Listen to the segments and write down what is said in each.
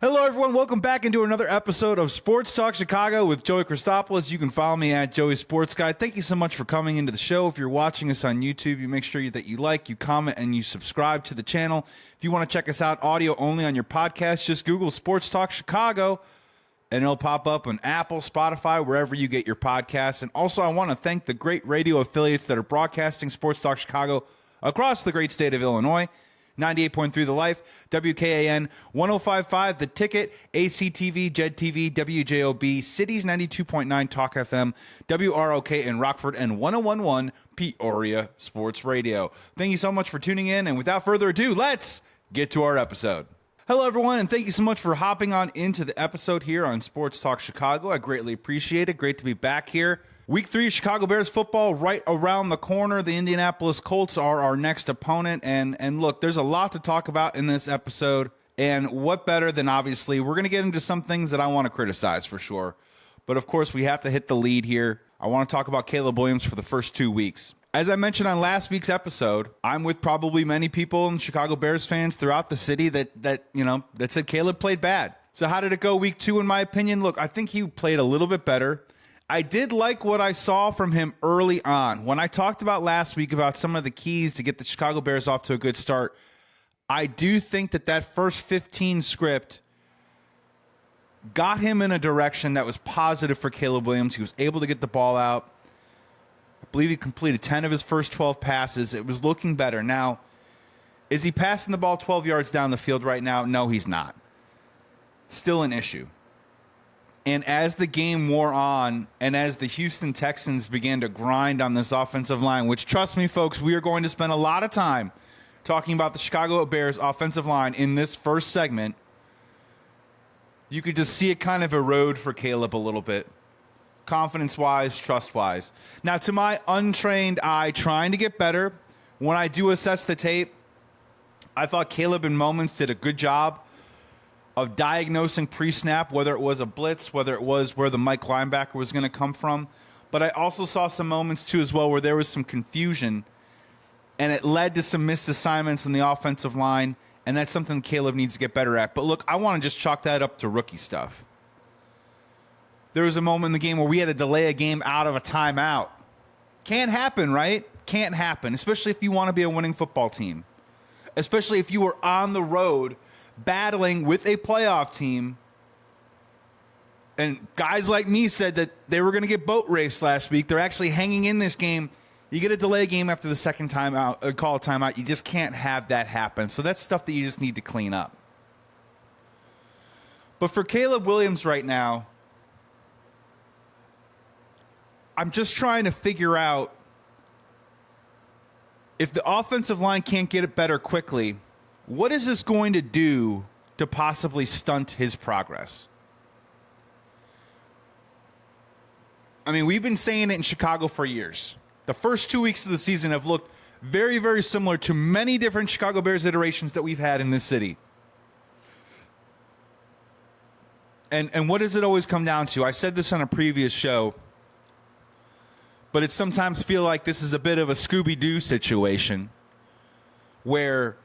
Hello, everyone. Welcome back into another episode of Sports Talk Chicago with Joey Christopoulos. You can follow me at Joey Sports Guy. Thank you so much for coming into the show. If you're watching us on YouTube, you make sure that you like, you comment, and you subscribe to the channel. If you want to check us out audio only on your podcast, just Google Sports Talk Chicago, and it'll pop up on Apple, Spotify, wherever you get your podcasts. And also, I want to thank the great radio affiliates that are broadcasting Sports Talk Chicago across the great state of Illinois. 98.3 The Life, WKAN, 105.5 The Ticket, ACTV, JED TV, WJOB, Cities 92.9 Talk FM, WROK in Rockford, and 101.1 Peoria Sports Radio. Thank you so much for tuning in, and without further ado, let's get to our episode. Hello, everyone, and thank you so much for hopping on into the episode here on Sports Talk Chicago. I greatly appreciate it. Great to be back here. Week 3 Chicago Bears football right around the corner. The Indianapolis Colts are our next opponent. And look, there's a lot to talk about in this episode. And what better than, obviously, we're going to get into some things that I want to criticize for sure. But, of course, we have to hit the lead here. I want to talk about Caleb Williams for the first 2 weeks. As I mentioned on last week's episode, I'm with probably many people and Chicago Bears fans throughout the city that said Caleb played bad. So how did it go week 2, in my opinion? Look, I think he played a little bit better. I did like what I saw from him early on. When I talked about last week about some of the keys to get the Chicago Bears off to a good start, I do think that first 15 script got him in a direction that was positive for Caleb Williams. He was able to get the ball out. I believe he completed 10 of his first 12 passes. It was looking better. Now, is he passing the ball 12 yards down the field right now? No, he's not. Still an issue. And as the game wore on, and as the Houston Texans began to grind on this offensive line, which, trust me, folks, we are going to spend a lot of time talking about the Chicago Bears offensive line in this first segment, you could just see it kind of erode for Caleb a little bit, confidence-wise, trust-wise. Now, to my untrained eye, trying to get better, when I do assess the tape, I thought Caleb in moments did a good job of diagnosing pre-snap, whether it was a blitz, whether it was where the Mike linebacker was going to come from. But I also saw some moments, too, as well, where there was some confusion, and it led to some missed assignments in the offensive line, and that's something Caleb needs to get better at. But, look, I want to just chalk that up to rookie stuff. There was a moment in the game where we had to delay a game out of a timeout. Can't happen, right? Can't happen, especially if you want to be a winning football team, especially if you were on the road battling with a playoff team. And guys like me said that they were going to get boat raced last week. They're actually hanging in this game. You get a delay game after the second timeout, call a timeout. You just can't have that happen. So that's stuff that you just need to clean up. But for Caleb Williams right now, I'm just trying to figure out if the offensive line can't get it better quickly, what is this going to do to possibly stunt his progress? I mean, we've been saying it in Chicago for years. The first 2 weeks of the season have looked very, very similar to many different Chicago Bears iterations that we've had in this city. And what does it always come down to? I said this on a previous show, but it sometimes feels like this is a bit of a Scooby-Doo situation where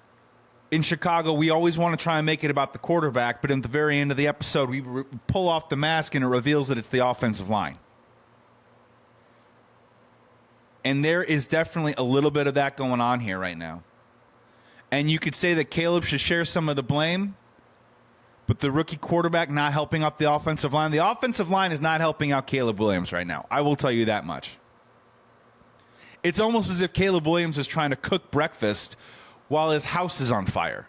in Chicago, we always want to try and make it about the quarterback, but at the very end of the episode, we pull off the mask and it reveals that it's the offensive line. And there is definitely a little bit of that going on here right now. And you could say that Caleb should share some of the blame, but the rookie quarterback not helping out the offensive line. The offensive line is not helping out Caleb Williams right now. I will tell you that much. It's almost as if Caleb Williams is trying to cook breakfast while his house is on fire.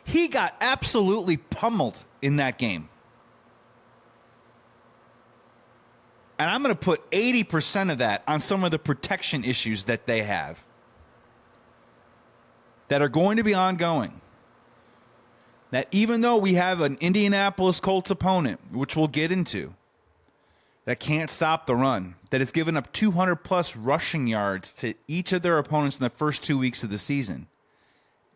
He got absolutely pummeled in that game. And I'm going to put 80% of that on some of the protection issues that they have that are going to be ongoing. That even though we have an Indianapolis Colts opponent, which we'll get into, that can't stop the run, that has given up 200-plus rushing yards to each of their opponents in the first 2 weeks of the season.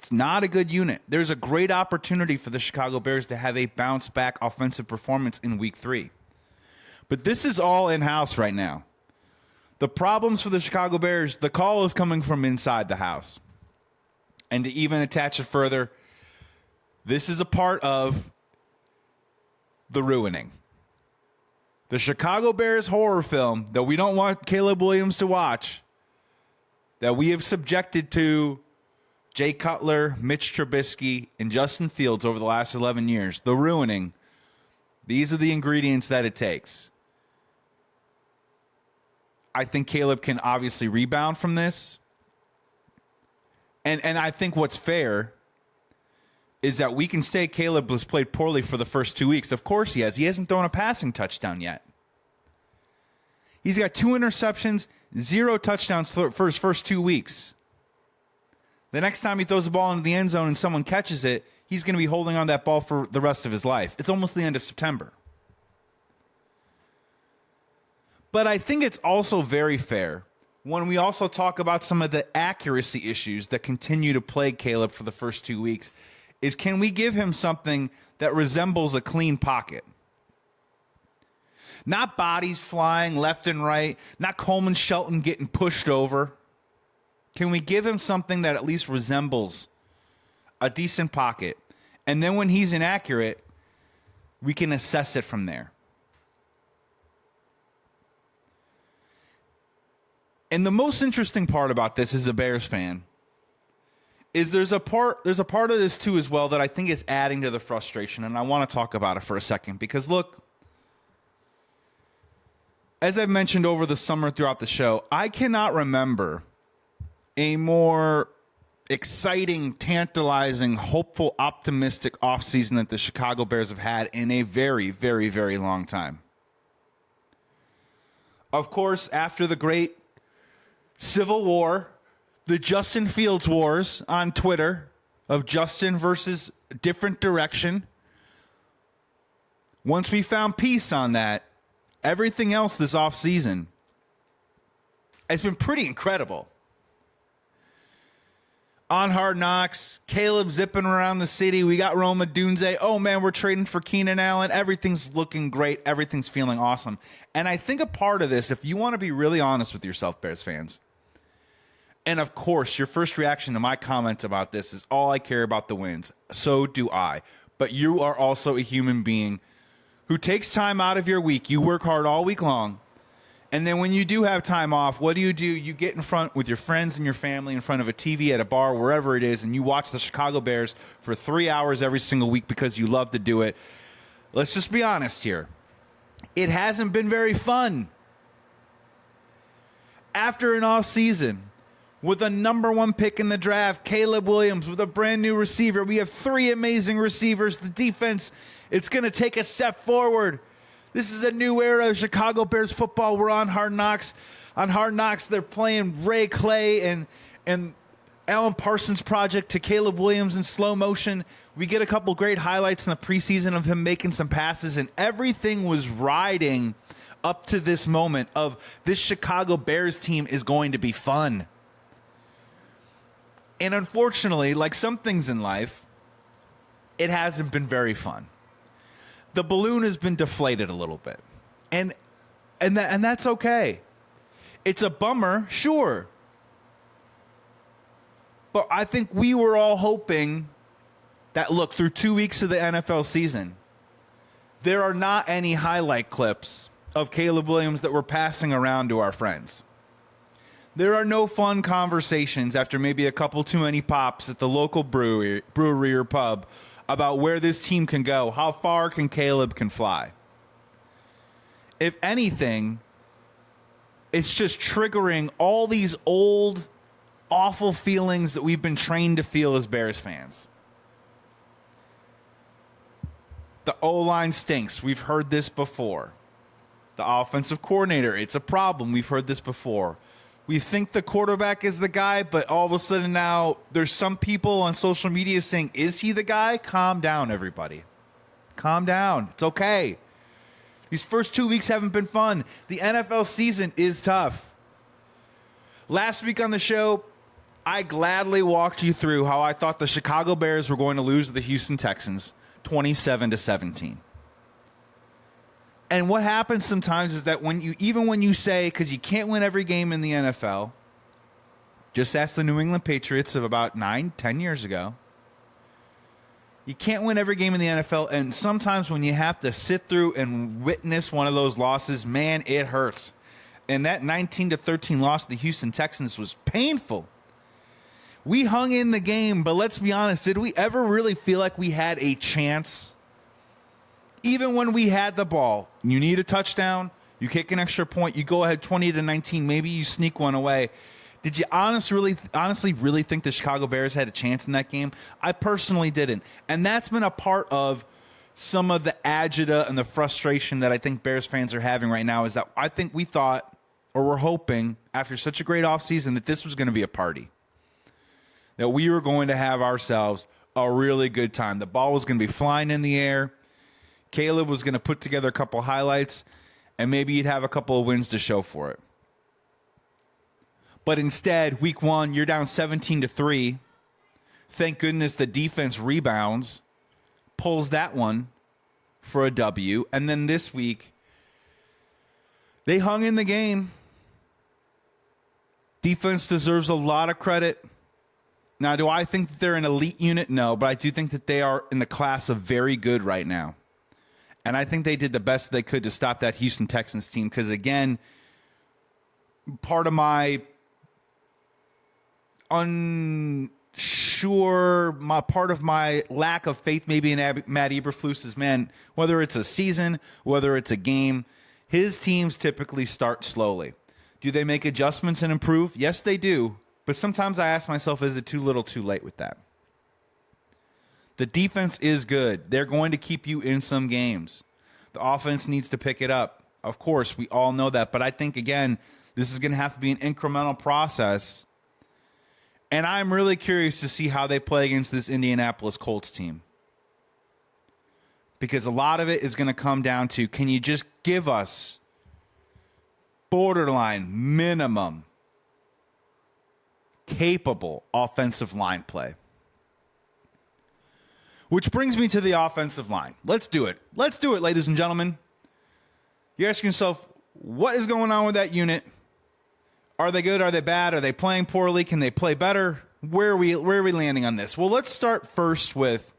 It's not a good unit. There's a great opportunity for the Chicago Bears to have a bounce-back offensive performance in Week 3. But this is all in-house right now. The problems for the Chicago Bears, the call is coming from inside the house. And to even attach it further, this is a part of The Ruining. The Chicago Bears horror film that we don't want Caleb Williams to watch, that we have subjected to Jay Cutler, Mitch Trubisky, and Justin Fields over the last 11 years. The Ruining. These are the ingredients that it takes. I think Caleb can obviously rebound from this. And I think what's fair is that we can say Caleb has played poorly for the first 2 weeks. Of course he has. He hasn't thrown a passing touchdown yet. He's got 2 interceptions, 0 touchdowns for his first 2 weeks. The next time he throws the ball into the end zone and someone catches it, he's going to be holding on that ball for the rest of his life. It's almost the end of September. But I think it's also very fair when we also talk about some of the accuracy issues that continue to plague Caleb for the first 2 weeks, is can we give him something that resembles a clean pocket? Not bodies flying left and right, not Coleman Shelton getting pushed over. Can we give him something that at least resembles a decent pocket? And then when he's inaccurate, we can assess it from there. And the most interesting part about this as a Bears fan is there's a part of this too as well that I think is adding to the frustration, and I want to talk about it for a second because look, as I've mentioned over the summer throughout the show, I cannot remember a more exciting, tantalizing, hopeful, optimistic offseason that the Chicago Bears have had in a very, very, very long time. Of course, after the great Civil War, the Justin Fields wars on Twitter of Justin versus different direction. Once we found peace on that, everything else this offseason has been pretty incredible. On Hard Knocks, Caleb zipping around the city. We got Roma Dunze. Oh, man, we're trading for Keenan Allen. Everything's looking great. Everything's feeling awesome. And I think a part of this, if you want to be really honest with yourself, Bears fans, and of course, your first reaction to my comment about this is all I care about the wins. So do I. But you are also a human being who takes time out of your week. You work hard all week long. And then when you do have time off, what do? You get in front with your friends and your family in front of a TV at a bar, wherever it is, and you watch the Chicago Bears for 3 hours every single week because you love to do it. Let's just be honest here. It hasn't been very fun. After an off season, with a number 1 pick in the draft, Caleb Williams, with a brand new receiver. We have 3 amazing receivers. The defense, it's going to take a step forward. This is a new era of Chicago Bears football. We're on Hard Knocks. On Hard Knocks, they're playing Ray Clay and Alan Parsons Project to Caleb Williams in slow motion. We get a couple great highlights in the preseason of him making some passes, and everything was riding up to this moment of this Chicago Bears team is going to be fun. And unfortunately, like some things in life, it hasn't been very fun. The balloon has been deflated a little bit. And that's okay. It's a bummer, sure. But I think we were all hoping that, look, through 2 weeks of the NFL season, there are not any highlight clips of Caleb Williams that we're passing around to our friends. There are no fun conversations after maybe a couple too many pops at the local brewery or pub about where this team can go. How far can Caleb fly? If anything, it's just triggering all these old, awful feelings that we've been trained to feel as Bears fans. The O-line stinks. We've heard this before. The offensive coordinator, it's a problem. We've heard this before. We think the quarterback is the guy, but all of a sudden now there's some people on social media saying, is he the guy? Calm down, everybody. Calm down. It's okay. These first 2 weeks haven't been fun. The NFL season is tough. Last week on the show, I gladly walked you through how I thought the Chicago Bears were going to lose to the Houston Texans 27-17. And what happens sometimes is that when you say, because you can't win every game in the NFL, just ask the New England Patriots of about 9-10 years ago, You can't win every game in the NFL, and sometimes when you have to sit through and witness one of those losses, man, it hurts. And that 19-13 loss to the Houston Texans was painful. We hung in the game, but let's be honest, did we ever really feel like we had a chance? Even when we had the ball, you need a touchdown, you kick an extra point, you go ahead 20-19, maybe you sneak one away. Did you honestly really think the Chicago Bears had a chance in that game? I personally didn't. And that's been a part of some of the agita and the frustration that I think Bears fans are having right now, is that I think we thought, or we're hoping, after such a great offseason, that this was going to be a party. That we were going to have ourselves a really good time. The ball was going to be flying in the air. Caleb was going to put together a couple highlights, and maybe you'd have a couple of wins to show for it. But instead, week one, you're down 17-3. Thank goodness the defense rebounds, pulls that one for a W. And then this week, they hung in the game. Defense deserves a lot of credit. Now, do I think that they're an elite unit? No, but I do think that they are in the class of very good right now. And I think they did the best they could to stop that Houston Texans team because, again, part of my part of my lack of faith maybe in Matt Eberflus is, man, whether it's a season, whether it's a game, his teams typically start slowly. Do they make adjustments and improve? Yes, they do. But sometimes I ask myself, is it too little too late with that? The defense is good. They're going to keep you in some games. The offense needs to pick it up. Of course, we all know that. But I think, again, this is going to have to be an incremental process. And I'm really curious to see how they play against this Indianapolis Colts team. Because a lot of it is going to come down to, can you just give us borderline, minimum, capable offensive line play? Which brings me to the offensive line. Let's do it. Let's do it, ladies and gentlemen. You're asking yourself, what is going on with that unit? Are they good? Are they bad? Are they playing poorly? Can they play better? Where are we landing on this? Well, let's start first with,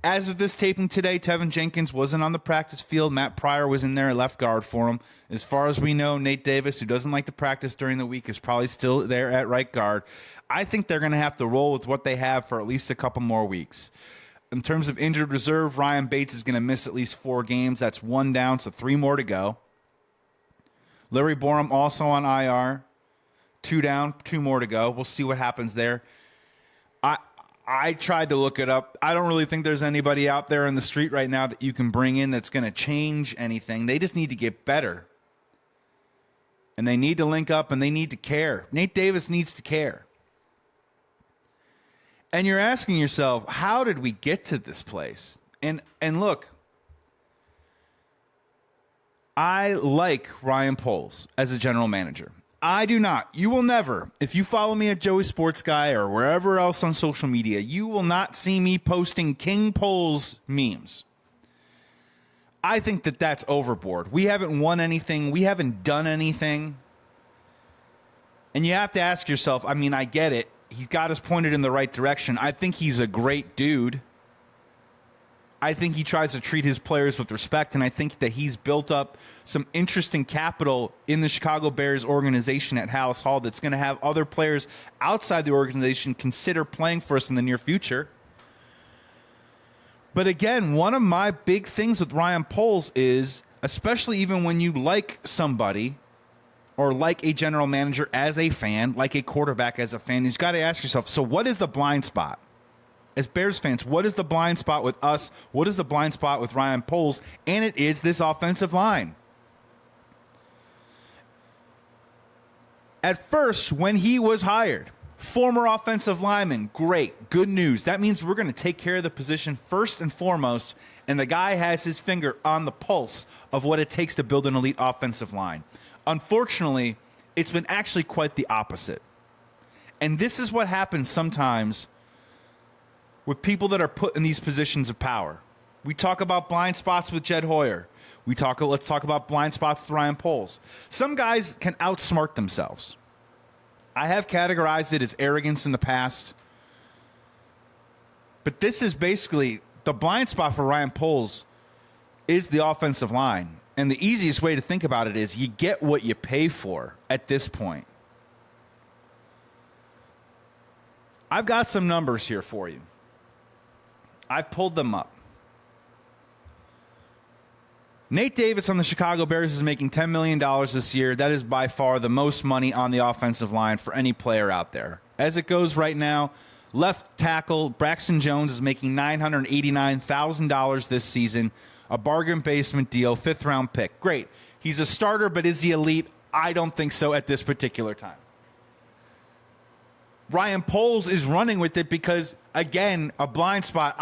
as of this taping today, Tevin Jenkins wasn't on the practice field. Matt Pryor was in there at left guard for him. As far as we know, Nate Davis, who doesn't like to practice during the week, is probably still there at right guard. I think they're going to have to roll with what they have for at least a couple more weeks. In terms of injured reserve, Ryan Bates is going to miss at least 4 games. That's 1 down, so 3 more to go. Larry Borum also on IR. 2 down, 2 more to go. We'll see what happens there. I tried to look it up. I don't really think there's anybody out there in the street right now that you can bring in that's going to change anything. They just need to get better. And they need to link up and they need to care. Nate Davis needs to care. And you're asking yourself, how did we get to this place? And look, I like Ryan Poles as a general manager. I do not. You will never, if you follow me at Joey Sports Guy or wherever else on social media, you will not see me posting King Poles memes. I think that that's overboard. We haven't won anything. We haven't done anything. And you have to ask yourself, I mean, I get it. He's got us pointed in the right direction. I think he's a great dude. I think he tries to treat his players with respect, and I think that he's built up some interesting capital in the Chicago Bears organization at House Hall that's going to have other players outside the organization consider playing for us in the near future. But again, one of my big things with Ryan Poles is, especially even when you like somebody or like a general manager as a fan, like a quarterback as a fan, you've got to ask yourself, so what is the blind spot? As Bears fans, what is the blind spot with us? What is the blind spot with Ryan Poles? And it is this offensive line. At first, when he was hired, former offensive lineman, great, good news. That means we're going to take care of the position first and foremost, and the guy has his finger on the pulse of what it takes to build an elite offensive line. Unfortunately, it's been actually quite the opposite. And this is what happens sometimes with people that are put in these positions of power. We talk about blind spots with Jed Hoyer. Let's talk about blind spots with Ryan Poles. Some guys can outsmart themselves. I have categorized it as arrogance in the past. But this is basically the blind spot for Ryan Poles is the offensive line. And the easiest way to think about it is you get what you pay for at this point. I've got some numbers here for you. I've pulled them up. Nate Davis on the Chicago Bears is making $10 million this year. That is by far the most money on the offensive line for any player out there. As it goes right now, left tackle Braxton Jones is making $989,000 this season. A bargain basement deal, 5th-round pick. Great. He's a starter, but is he elite? I don't think so at this particular time. Ryan Poles is running with it because, again, a blind spot.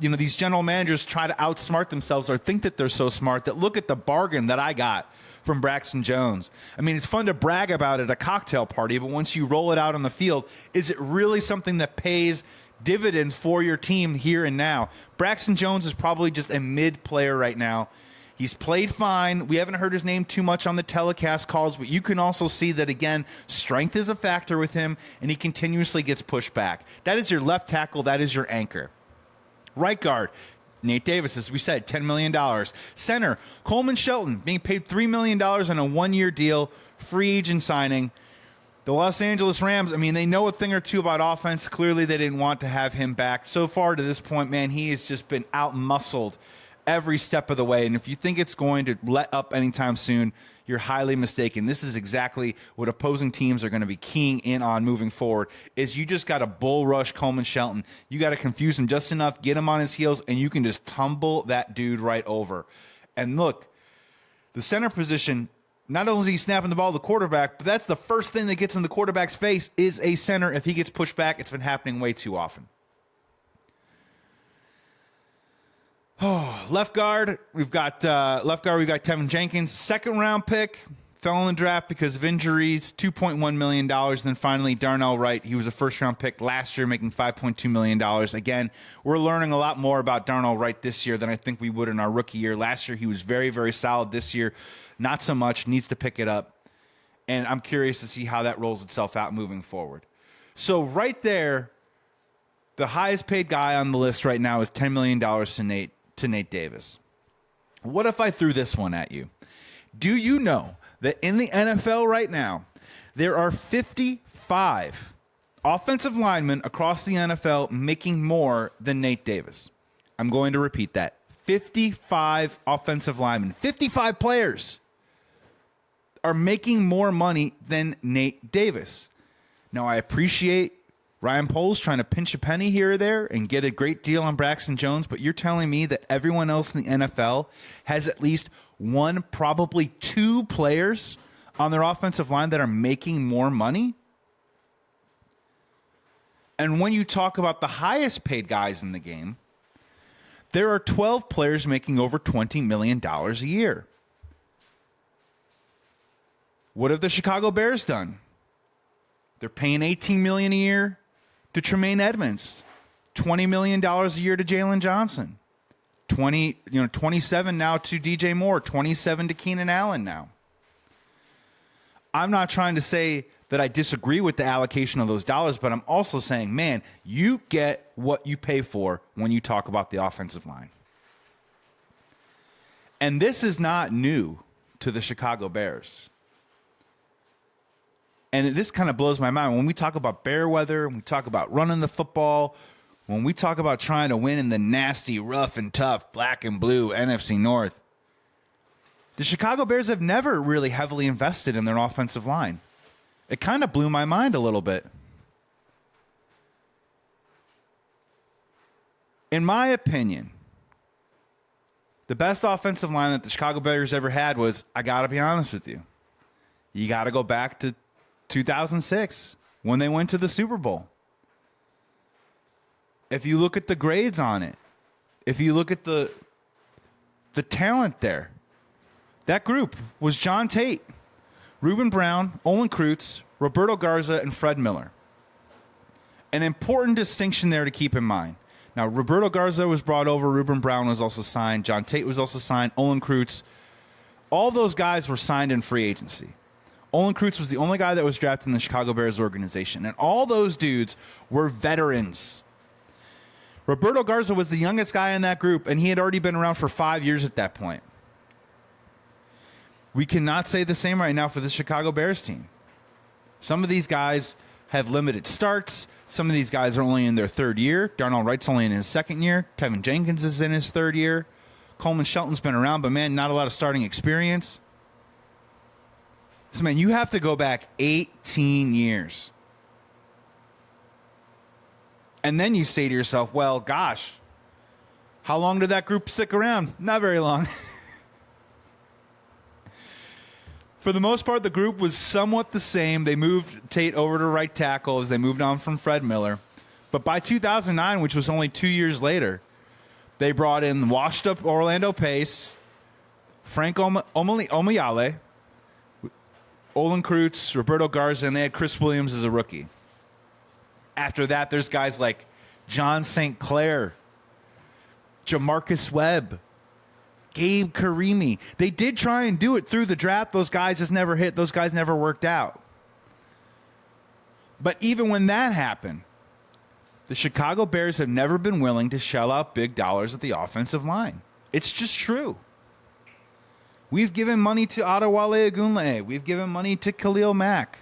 These general managers try to outsmart themselves or think that they're so smart that look at the bargain that I got from Braxton Jones. I mean, it's fun to brag about at a cocktail party, but once you roll it out on the field, is it really something that pays dividends for your team here and now? Braxton Jones is probably just a mid player right now. He's played fine. We haven't heard his name too much on the telecast calls, but you can also see that, again, strength is a factor with him, and he continuously gets pushed back. That is your left tackle. That is your anchor. Right guard, Nate Davis, as we said, $10 million. Center, Coleman Shelton, being paid $3 million on a one-year deal, free agent signing. The Los Angeles Rams, I mean, they know a thing or two about offense. Clearly, they didn't want to have him back. So far to this point, man, he has just been out-muscled every step of the way. And if you think it's going to let up anytime soon, you're highly mistaken. This is exactly what opposing teams are going to be keying in on moving forward, is you just got to bull rush Coleman Shelton. You got to confuse him just enough, get him on his heels, and you can just tumble that dude right over. And look, the center position, not only is he snapping the ball to the quarterback, but that's the first thing that gets in the quarterback's face is a center. If he gets pushed back, it's been happening way too often. Oh, left guard, we've got Tevin Jenkins, 2nd-round pick, fell in the draft because of injuries, $2.1 million. And then finally, Darnell Wright, he was a 1st-round pick last year, making $5.2 million. Again, we're learning a lot more about Darnell Wright this year than I think we would in our rookie year. Last year, he was very, very solid. This year, not so much, needs to pick it up. And I'm curious to see how that rolls itself out moving forward. So right there, the highest paid guy on the list right now is $10 million to Nate Davis. What if I threw this one at you? Do you know that in the NFL right now, there are 55 offensive linemen across the NFL making more than Nate Davis? I'm going to repeat that. 55 offensive linemen, 55 players are making more money than Nate Davis. Now, I appreciate Ryan Poles trying to pinch a penny here or there and get a great deal on Braxton Jones, but you're telling me that everyone else in the NFL has at least one, probably 2 players on their offensive line that are making more money? And when you talk about the highest paid guys in the game, there are 12 players making over $20 million a year. What have the Chicago Bears done? They're paying $18 million a year to Tremaine Edmonds, $20 million a year to Jalen Johnson, 27 now to DJ Moore, 27 to Keenan Allen now. I'm not trying to say that I disagree with the allocation of those dollars, but I'm also saying, man, you get what you pay for when you talk about the offensive line. And this is not new to the Chicago Bears. And this kind of blows my mind. When we talk about bear weather, when we talk about running the football, when we talk about trying to win in the nasty, rough and tough, black and blue NFC North, the Chicago Bears have never really heavily invested in their offensive line. It kind of blew my mind a little bit. In my opinion, the best offensive line that the Chicago Bears ever had was, I got to be honest with you, you got to go back to 2006 when they went to the Super Bowl. If you look at the grades on it, if you look at the talent there, that group was John Tate, Reuben Brown, Olin Kreutz, Roberto Garza, and Fred Miller. An important distinction there to keep in mind. Now, Roberto Garza was brought over, Reuben Brown was also signed, John Tate was also signed, Olin Kreutz. All those guys were signed in free agency. Olin Kreutz was the only guy that was drafted in the Chicago Bears organization. And all those dudes were veterans. Roberto Garza was the youngest guy in that group, and he had already been around for 5 years at that point. We cannot say the same right now for the Chicago Bears team. Some of these guys have limited starts. Some of these guys are only in their third year. Darnell Wright's only in his second year. Tevin Jenkins is in his third year. Coleman Shelton's been around, but, man, not a lot of starting experience. So, man, you have to go back 18 years. And then you say to yourself, well, gosh, how long did that group stick around? Not very long. For the most part, the group was somewhat the same. They moved Tate over to right tackle as they moved on from Fred Miller. But by 2009, which was only 2 years later, they brought in washed-up Orlando Pace, Frank Omiyale, Olin Kreutz, Roberto Garza, and they had Chris Williams as a rookie. After that, there's guys like John St. Clair, Jamarcus Webb, Gabe Karimi. They did try and do it through the draft. Those guys just never hit. Those guys never worked out. But even when that happened, the Chicago Bears have never been willing to shell out big dollars at the offensive line. It's just true. We've given money to Adewale Ogunleye. We've given money to Khalil Mack.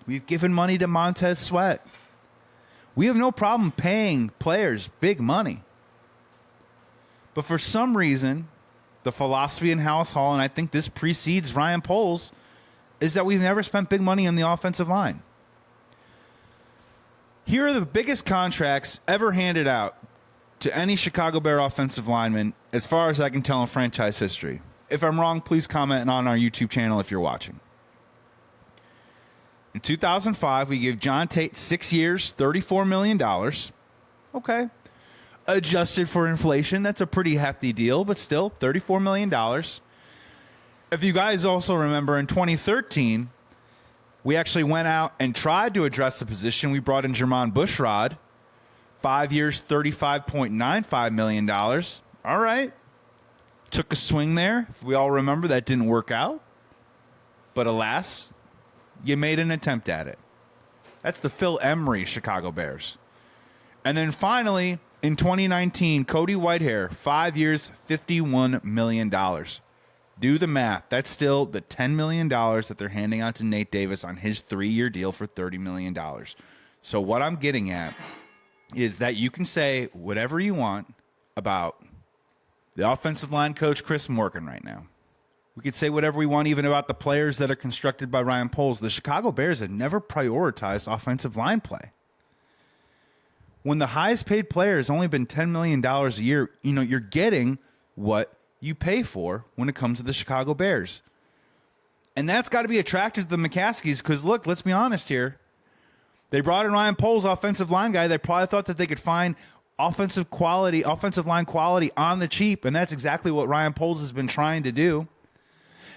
We've given money to Montez Sweat. We have no problem paying players big money. But for some reason, the philosophy in House Hall, and I think this precedes Ryan Poles, is that we've never spent big money on the offensive line. Here are the biggest contracts ever handed out to any Chicago Bear offensive lineman, as far as I can tell in franchise history. If I'm wrong, please comment on our YouTube channel if you're watching. In 2005, we gave John Tate 6 years, $34 million. Okay. Adjusted for inflation, that's a pretty hefty deal, but still, $34 million. If you guys also remember, in 2013, we actually went out and tried to address the position. We brought in Jermon Bushrod, 5 years, $35.95 million. All right. Took a swing there. If we all remember, that didn't work out. But alas, you made an attempt at it. That's the Phil Emery Chicago Bears. And then finally, in 2019, Cody Whitehair, 5 years, $51 million. Do the math. That's still the $10 million that they're handing out to Nate Davis on his 3-year deal for $30 million. So what I'm getting at is that you can say whatever you want about the offensive line coach, Chris Morgan, right now. We could say whatever we want even about the players that are constructed by Ryan Poles. The Chicago Bears have never prioritized offensive line play. When the highest paid player has only been $10 million a year, you're getting what you pay for when it comes to the Chicago Bears. And that's got to be attractive to the McCaskies because, look, let's be honest here. They brought in Ryan Poles, offensive line guy. They probably thought that they could find offensive line quality on the cheap, and that's exactly what Ryan Poles has been trying to do.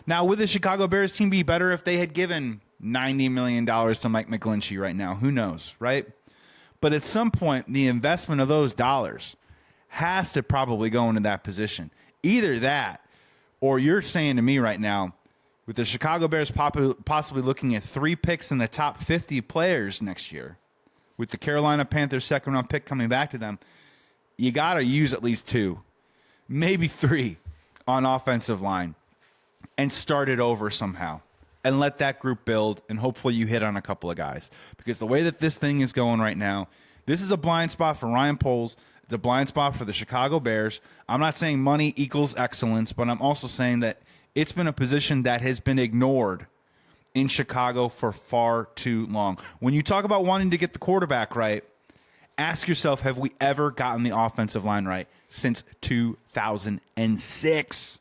Now, would the Chicago Bears team be better if they had given $90 million to Mike McGlinchey right now? Who knows, right? But at some point, the investment of those dollars has to probably go into that position. Either that, or you're saying to me right now, with the Chicago Bears possibly looking at 3 picks in the top 50 players next year, with the Carolina Panthers second-round pick coming back to them, you got to use at least 2, maybe 3 on offensive line and start it over somehow and let that group build, and hopefully you hit on a couple of guys. Because the way that this thing is going right now, this is a blind spot for Ryan Poles. It's a blind spot for the Chicago Bears. I'm not saying money equals excellence, but I'm also saying that it's been a position that has been ignored in Chicago for far too long. When you talk about wanting to get the quarterback right, ask yourself, have we ever gotten the offensive line right since 2006?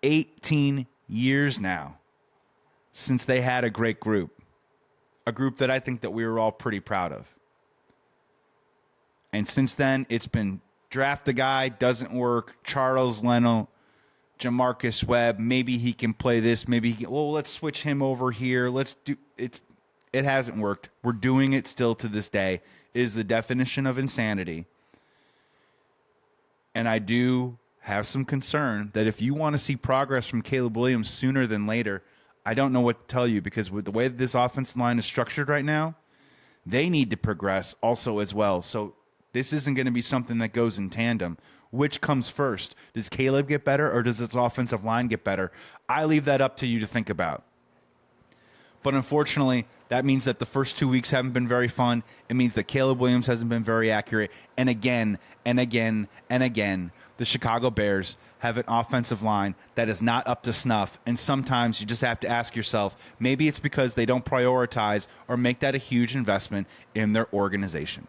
18 years now since they had a great group. A group that I think that we were all pretty proud of. And since then, it's been draft a guy, doesn't work, Charles Leno, Jamarcus Webb, maybe he can play this, maybe he can, let's switch him over here. Let's do it. It hasn't worked. We're doing it still to this day. It is the definition of insanity. And I do have some concern that if you want to see progress from Caleb Williams sooner than later, I don't know what to tell you, because with the way that this offensive line is structured right now, they need to progress also as well. So this isn't going to be something that goes in tandem. Which comes first? Does Caleb get better or does its offensive line get better? I leave that up to you to think about. But unfortunately, that means that the first 2 weeks haven't been very fun. It means that Caleb Williams hasn't been very accurate. And again, and again, and again, the Chicago Bears have an offensive line that is not up to snuff. And sometimes you just have to ask yourself, maybe it's because they don't prioritize or make that a huge investment in their organization.